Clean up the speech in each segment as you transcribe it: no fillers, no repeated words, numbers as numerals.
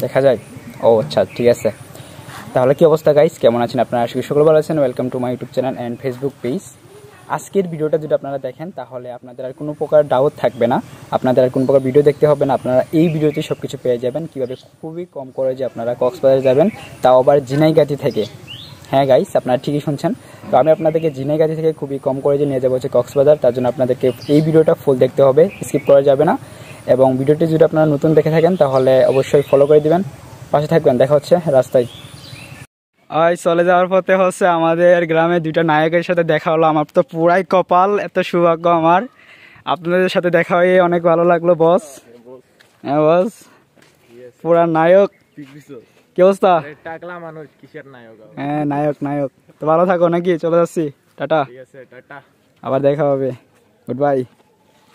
দেখা যায়? ও আচ্ছা, ঠিক আছে। তাহলে কি অবস্থা গাইস, কেমন আছেন আপনারা? আজকে সকলে ভালো আছেন। Welcome to my YouTube channel and Facebook page. আজকের ভিডিওটা যদি আপনারা দেখেন তাহলে আপনাদের আর কোনো প্রকার ডাউট থাকবে না, আপনাদের আর কোনো প্রকার ভিডিও দেখতে হবে না। আপনারা এই ভিডিওতে সব কিছু পেয়ে যাবেন, কীভাবে খুবই কম করে যে আপনারা কক্সবাজার যাবেন, তাও আবার ঝিনাইগাতি থেকে। হ্যাঁ গাইস, আপনারা ঠিকই শুনছেন। তো আমি আপনাদেরকে ঝিনাইগাতি থেকে খুবই কম করে যে নিয়ে যাবো হচ্ছে কক্সবাজার। তার জন্য আপনাদেরকে এই ভিডিওটা ফুল দেখতে হবে, স্কিপ করা যাবে না। এবং ভিডিওটি যদি আপনারা নতুন দেখে থাকেন তাহলে অবশ্যই ফলো করে দিবেন, পাশে থাকবেন। দেখা হচ্ছে রাস্তায়। ওই চলে যাওয়ার পথে হচ্ছে আমাদের গ্রামে দুইটা নায়কের সাথে দেখা হলো। আমার তো পুরাই কপাল, এত সৌভাগ্য আমার। আপনাদের সাথে দেখা হয়ে অনেক ভালো লাগলো বস। হ্যাঁ বস, পুরা নায়ক। কি অবস্থা? টাকলা মানুষ, কিসের নায়ক? হ্যাঁ নায়ক নায়ক। তো ভালো থাকো নাকি? চলে যাচ্ছি, টাটা। টাটা, আবার দেখা হবে, গুড বাই।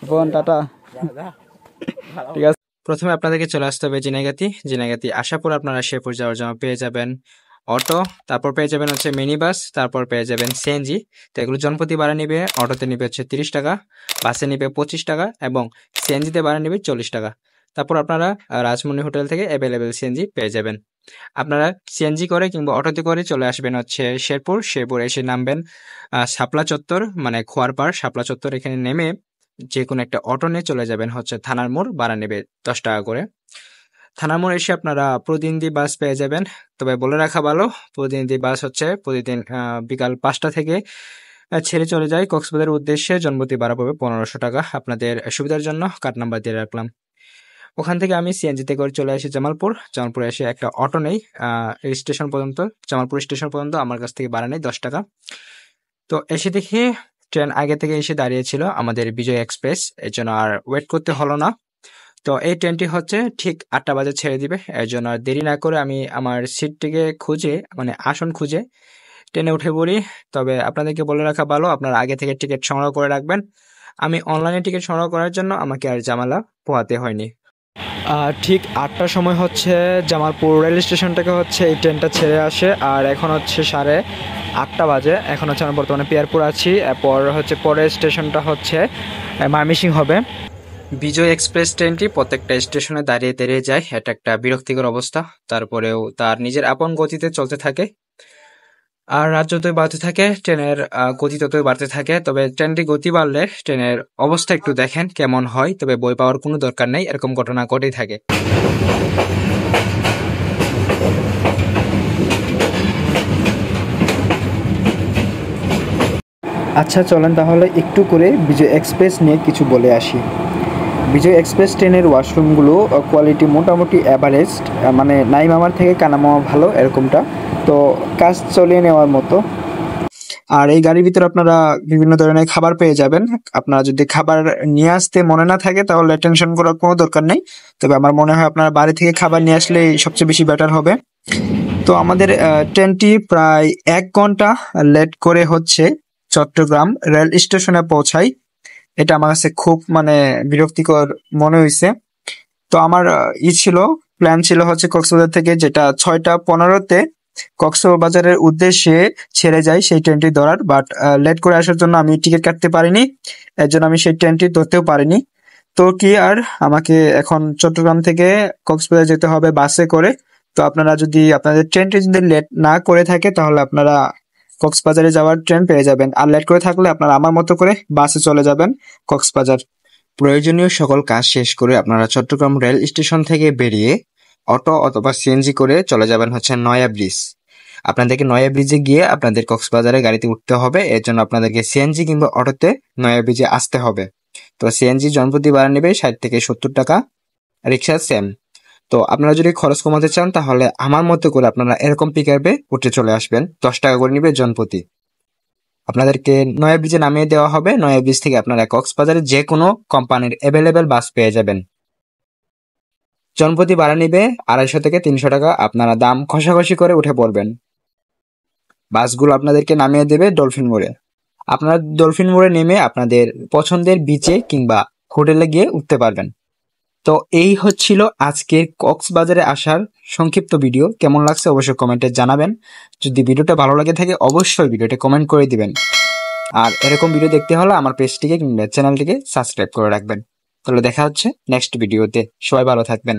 Phone tata. ঠিক আছে। প্রথমে আপনাদেরকে চলে আসতে হবে ঝিনাইগাতি আসার পর আপনারা শেরপুর যাওয়ার জন্য পেয়ে যাবেন অটো, তারপর পেয়ে যাবেন হচ্ছে মিনি বাস, তারপর পেয়ে যাবেন সিএনজি। তো এগুলো জনপ্রতি ভাড়া নিবে, অটোতে নিবে হচ্ছে 30 টাকা, বাসে নিবে 25 টাকা এবং সিএনজিতে ভাড়া নিবে 40 টাকা। তারপর আপনারা রাজমণি হোটেল থেকে অ্যাভেলেবেল সিএনজি পেয়ে যাবেন। আপনারা সিএনজি করে কিংবা অটোতে করে চলে আসবেন হচ্ছে শেরপুর এসে নামবেন শাপলা চত্বর, মানে খোয়ারপাড় শাপলা চত্বর। এখানে নেমে যে কোনো একটা অটো নিয়ে চলে যাবেন হচ্ছে থানার মোড়, ভাড়া নেবে 10 টাকা করে। থানার মোড় এসে আপনারা প্রতিনিধি বাস পেয়ে যাবেন। তবে বলে রাখা ভালো, প্রতিনিধি বাস হচ্ছে প্রতিদিন বিকাল 5টা থেকে ছেড়ে চলে যায় কক্সবাজারের উদ্দেশ্যে। জনপ্রতি ভাড়া পড়বে 1500 টাকা। আপনাদের সুবিধার জন্য কার্ড নাম্বার দিয়ে রাখলাম। ওখান থেকে আমি সিএনজিতে করে চলে আসি জামালপুর এসে একটা অটো নেই স্টেশন পর্যন্ত, জামালপুর স্টেশন পর্যন্ত। আমার কাছ থেকে ভাড়া নেই 10 টাকা। তো এসে দেখি ট্রেন আগে থেকে এসে দাঁড়িয়েছিল আমাদের বিজয় এক্সপ্রেস, এর জন্য আর ওয়েট করতে হলো না। তো এই ট্রেনটি হচ্ছে ঠিক 8টা বাজে ছেড়ে দিবে, এর জন্য আর দেরি না করে আমি আমার সিটটিকে খুঁজে, মানে আসন খুঁজে ট্রেনে উঠে পড়ি। তবে আপনাদেরকে বলে রাখা ভালো, আপনারা আগে থেকে টিকিট সংগ্রহ করে রাখবেন। আমি অনলাইনে টিকিট সংগ্রহ করার জন্য আমাকে আর ঝামেলা পোহাতে হয়নি। ঠিক 8টার সময় হচ্ছে জামালপুর রেল স্টেশন থেকে হচ্ছে এই ট্রেনটা ছেড়ে আসে। আর এখন হচ্ছে 8:30 বাজে। এখন হচ্ছে আমরা বর্তমানে পিয়ারপুর আছি। এরপর হচ্ছে পরের স্টেশনটা হচ্ছে ময়মনসিংহ হবে। বিজয় এক্সপ্রেস ট্রেনটি প্রত্যেকটা স্টেশনে দাঁড়িয়ে দাঁড়িয়ে যায়, এটা একটা বিরক্তিকর অবস্থা। তারপরেও তার নিজের আপন গতিতে চলতে থাকে, আর রাত যতই বাড়তে থাকে ট্রেনের গতি ততই বাড়তে থাকে। তবে ট্রেনটি গতি বাড়লে ট্রেনের অবস্থা একটু দেখেন কেমন হয়। তবে বই পাওয়ার কোনো দরকার নেই, এরকম ঘটনা ঘটেই থাকে। আচ্ছা চলেন তাহলে একটু করে বিজয় এক্সপ্রেস নিয়ে কিছু বলে আসি। বিজয় এক্সপ্রেস ট্রেনের ওয়াশরুমগুলো কোয়ালিটি মোটামুটি অ্যাভারেজ, মানে নাই মামার থেকে কানা মামা ভালো এরকমটা। তো কাজ চলিয়ে নেওয়ার মতো। আর এই গাড়ির ভিতরে আপনারা বিভিন্ন ধরনের খাবার পেয়ে যাবেন। আপনারা যদি খাবার নিয়ে আসতে মনে না থাকে তাহলে টেনশন করার কোনো দরকার নেই। তবে আমার মনে হয় আপনারা বাড়ি থেকে খাবার নিয়ে আসলে সবচেয়ে বেশি বেটার হবে। তো আমাদের ট্রেনটি প্রায় 1 ঘন্টা লেট করে হচ্ছে চট্টগ্রাম রেল স্টেশনে পৌঁছাই। এটা আমার কাছে খুব বিরক্তিকর মনে হয়েছে। তো আমার প্ল্যান ছিল হচ্ছে কক্সবাজার থেকে, যেটা 6টা 15-তে কক্সবাজারের উদ্দেশ্যে ছেড়ে যায় সেই ট্রেনটি ধরার। বাট লেট করে আসার জন্য আমি টিকিট কাটতে পারিনি, এর জন্য আমি সেই ট্রেনটি ধরতেও পারিনি। তো কি আর, আমাকে এখন চট্টগ্রাম থেকে কক্সবাজার যেতে হবে বাসে করে। তো আপনারা যদি আপনাদের ট্রেনটি যদি লেট না করে থাকে তাহলে আপনারা কক্সবাজারে যাওয়ার ট্রেন পেয়ে যাবেন। আর লেট করে থাকলে আপনারা আমার মতো করে বাসে চলে যাবেন কক্সবাজার। প্রয়োজনীয় সকল কাজ শেষ করে আপনারা চট্টগ্রাম রেল স্টেশন থেকে বেরিয়ে অটো অথবা সিএনজি করে চলে যাবেন হচ্ছে নয়া ব্রিজ। আপনাদেরকে নয়া ব্রিজে গিয়ে আপনাদের কক্সবাজারে গাড়িতে উঠতে হবে, এর জন্য আপনাদেরকে সিএনজি কিংবা অটোতে নয়া ব্রিজে আসতে হবে। তো সিএনজি জনপ্রতি ভাড়া নেবে 60 থেকে 70 টাকা, রিক্সা সেম। তো আপনারা যদি খরচ কমাতে চান তাহলে আমার মতো করে আপনারা এরকম পিকআপে উঠে চলে আসবেন, 10 টাকা করে নিবে জনপ্রতি। আপনাদেরকে নয়া ব্রিজে নামিয়ে দেওয়া হবে। নয়া ব্রিজ থেকে আপনারা কক্সবাজারে যে কোনো কোম্পানির অ্যাভেলেবেল বাস পেয়ে যাবেন। জনপ্রতি ভাড়া নিবে 250 থেকে 300 টাকা। আপনারা দাম কষাকষি করে উঠে পড়বেন। বাসগুলো আপনাদেরকে নামিয়ে দেবে ডলফিন মোড়ে। আপনারা ডলফিন মোড়ে নেমে আপনাদের পছন্দের বিচে কিংবা হোটেলে গিয়ে উঠতে পারবেন। তো এই হচ্ছিল আজকের কক্সবাজারে আসার সংক্ষিপ্ত ভিডিও। কেমন লাগছে অবশ্যই কমেন্টে জানাবেন। যদি ভিডিওটা ভালো লাগে থাকে অবশ্যই ভিডিওটা কমেন্ট করে দিবেন। আর এরকম ভিডিও দেখতে হলে আমার পেজটিকে কিংবা চ্যানেলটিকে সাবস্ক্রাইব করে রাখবেন। তাহলে দেখা হচ্ছে নেক্সট ভিডিওতে। সবাই ভালো থাকবেন।